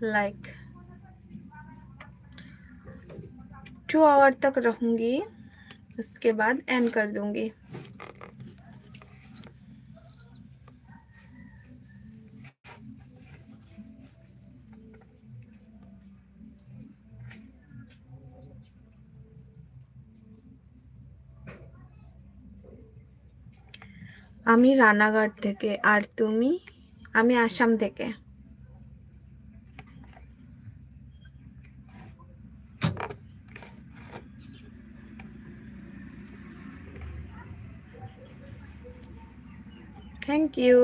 Like 2 our तक रहूँगी, उसके बाद एंड कर दूँगी। আমি রানাঘাট থেকে, আর তুমি? আমি আসাম থেকে। Thank you.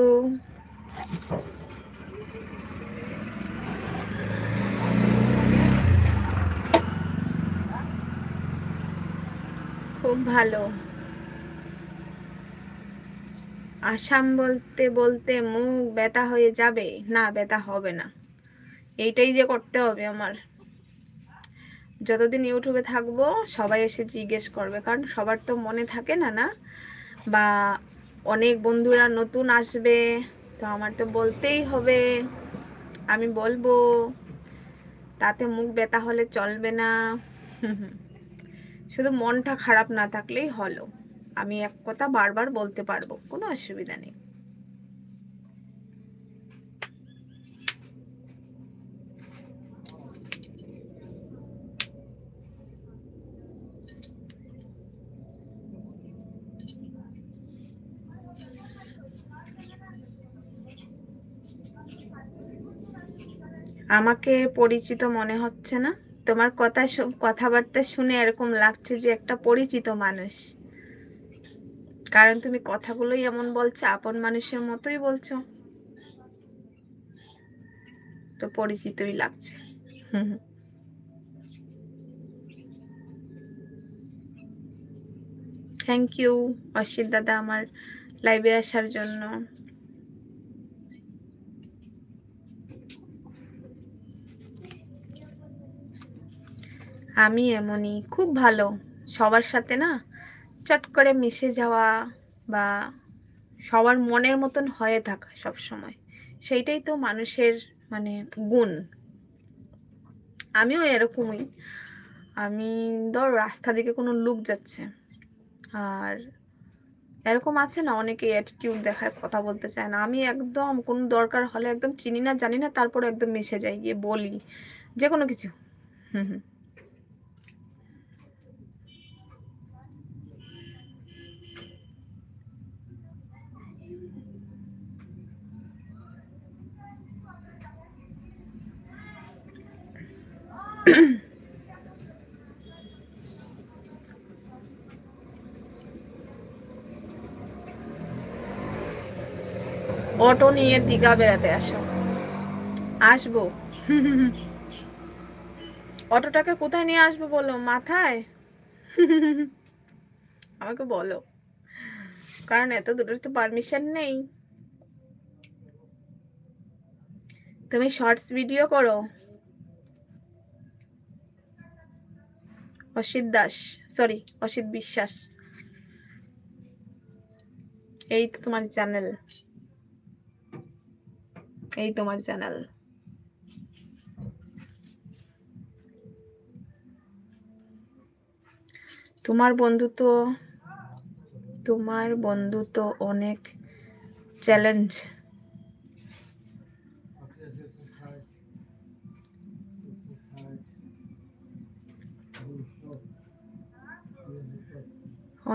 খুব ভালো। আসাম বলতে বলতে মুখ ব্যথা হয়ে যাবে? না, ব্যথা হবে না। এইটাই যে করতে হবে আমার। যতদিন ইউটিউবে থাকবো সবাই এসে জিজ্ঞেস করবে, কারণ সবার তো মনে থাকে না, না? বা অনেক বন্ধুরা নতুন আসবে, তো আমার তো বলতেই হবে। আমি বলবো, তাতে মুখ ব্যথা হলে চলবে না। শুধু মনটা খারাপ না থাকলেই হলো। আমি এক কথা বারবার বলতে পারবো, কোনো অসুবিধা নেই। আমাকে পরিচিত মনে হচ্ছে না? তোমার কথাবার্তা শুনে এরকম লাগছে যে একটা পরিচিত মানুষ, কারণ তুমি কথাগুলোই এমন বলছো, আপন মানুষের মতোই বলছো, তো পরিচিতই লাগছে। থ্যাংক ইউ অসিত দাদা আমার লাইভে আসার জন্য। আমি এমনই, খুব ভালো। সবার সাথে না চট করে মিশে যাওয়া, বা সবার মনের মতন হয়ে থাকা সব সময়, সেইটাই তো মানুষের মানে গুণ। আমিও এরকমই। আমি ধর রাস্তা দিকে কোনো লোক যাচ্ছে, আর এরকম আছে না অনেকে অ্যাটিটিউড দেখায়, কথা বলতে চায় না, আমি একদম কোনো দরকার হলে একদম চিনি না জানি না, তারপরে একদম মিশে যাই, গিয়ে বলি যে কোনো কিছু। হুম হুম। অটো নিয়ে দীঘা বেড়াতে আসো। আসবো। অটোটাকে কোথায় নিয়ে আসবো বলো? মাথায়? আমাকে বলো, কারণ এত দূরের তো পারমিশন নেই। তুমি শর্টস ভিডিও করো? অসিত দাস, সরি অসিত বিশ্বাস, এই তো তোমার চ্যানেল, এই তোমার চ্যানেল। তোমার বন্ধু তো অনেক চ্যালেঞ্জ।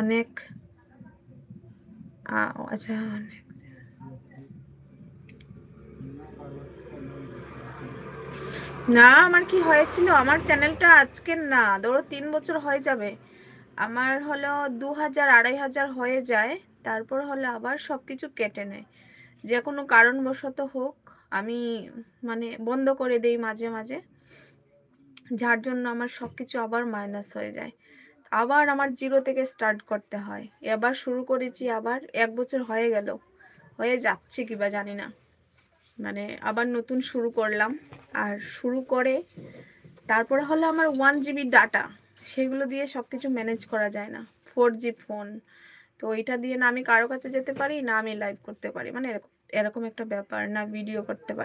অনেক আচ্ছা, না আমার কি হয়েছিল, আমার চ্যানেলটা আজকের না, ধরো 3 বছর হয়ে যাবে। আমার হলো 2000 2500 হয়ে যায়, তারপর হলো আবার সবকিছু কেটে নেয়, যে কোনো কারণবশত হোক। আমি মানে বন্ধ করে দেই মাঝে মাঝে, যার জন্য আমার সবকিছু আবার মাইনাস হয়ে যায়, আবার আমার জিরো থেকে স্টার্ট করতে হয়। এবার শুরু করেছি, আবার 1 বছর হয়ে গেল, হয়ে যাচ্ছে কিবা জানি না, মানে আবার নতুন শুরু করলাম। আর শুরু করে তারপরে হলো আমার 1 GB ডাটা, সেগুলো দিয়ে সব কিছু ম্যানেজ করা যায় না। 4G ফোন, তো ওইটা দিয়ে না আমি কারো কাছে যেতে পারি, না আমি লাইভ করতে পারি, মানে এরকম এরকম একটা ব্যাপার, না ভিডিও করতে পারি।